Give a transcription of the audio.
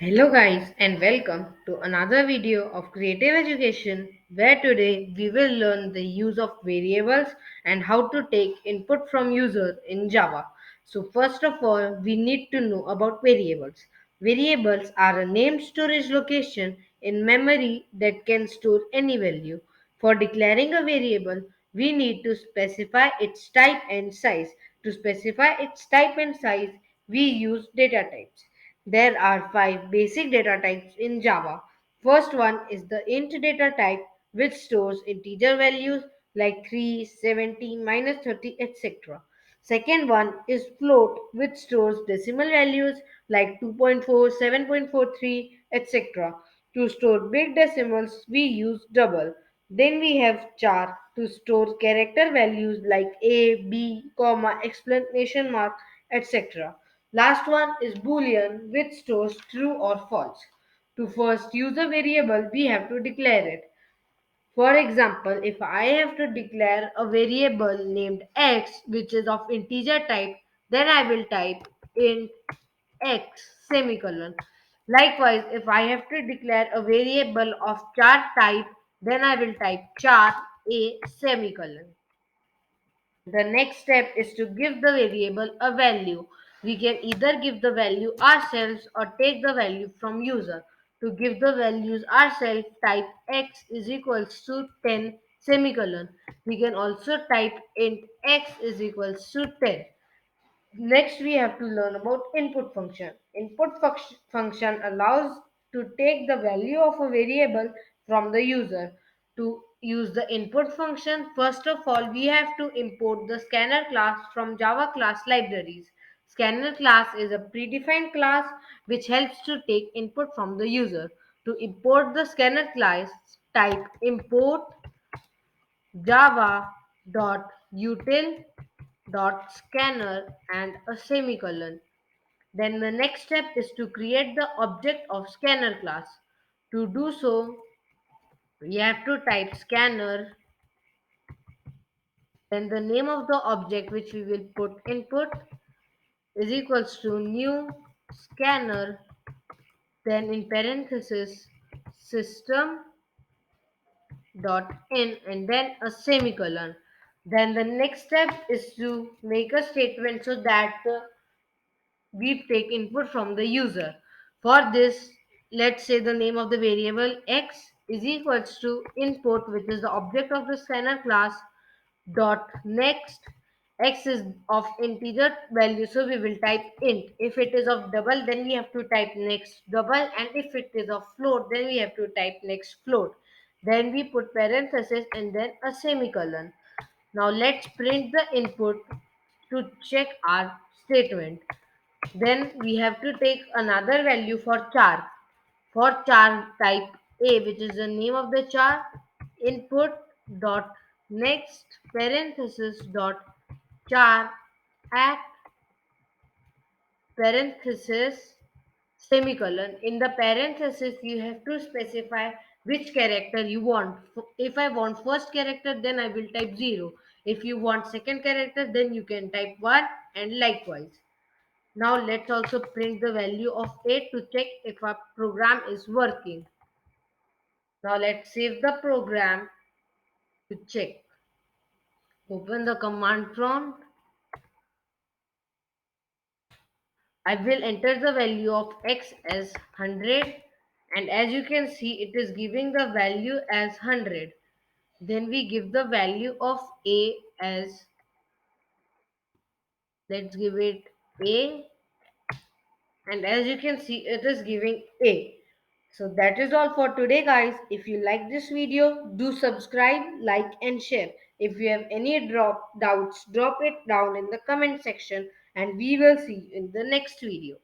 Hello guys and welcome to another video of Creative Education where today we will learn the use of variables and how to take input from user in Java. So first of all we need to know about variables. Variables are a named storage location in memory that can store any value. For declaring a variable we need to specify its type and size. To specify its type and size we use data types. There are five basic data types in Java. First one is the int data type, which stores integer values like 3, 17, minus 30, etc. Second one is float, which stores decimal values like 2.4, 7.43, etc. To store big decimals, we use double. Then we have char to store character values like a, b, comma, exclamation mark, etc. Last one is boolean, which stores true or false. To first use a variable, we have to declare it. For example, if I have to declare a variable named x, which is of integer type, then I will type int x semicolon. Likewise, if I have to declare a variable of char type, then I will type char a semicolon. The next step is to give the variable a value. We can either give the value ourselves or take the value from user. To give the values ourselves, type x is equals to 10 semicolon. We can also type int x is equals to 10. Next, we have to learn about input function. Function allows to take the value of a variable from the user. To use the input function, first of all, we have to import the scanner class from Java class libraries. Scanner class is a predefined class which helps to take input from the user. To import the scanner class, type import java.util.scanner and a semicolon. Then the next step is to create the object of scanner class. To do so, we have to type scanner, then the name of the object which we will put input is equals to new scanner, then in parenthesis system dot in and then a semicolon. Then the next step is to make a statement so that we take input from the user. For this, let's say the name of the variable x is equals to input, which is the object of the scanner class, dot next. X is of integer value, so we will type int. If it is of double, then we have to type next double, and if it is of float, then we have to type next float. Then we put parenthesis and then a semicolon. Now let's print the input to check our statement. Then we have to take another value for char. For char, type a, which is the name of the char, input dot next parenthesis dot char at parenthesis semicolon. In the parenthesis, you have to specify which character you want. If I want first character, then I will type 0. If you want second character, then you can type 1 and likewise. Now let's also print the value of 8 to check if our program is working. Now let's save the program to check. Open the command prompt. I will enter the value of x as 100, and as you can see it is giving the value as 100. Then we give the value of a as, let's give it a, and as you can see it is giving a. So that is all for today guys. If you like this video, do subscribe, like and share. If you have any doubts, drop it down in the comment section and we will see you in the next video.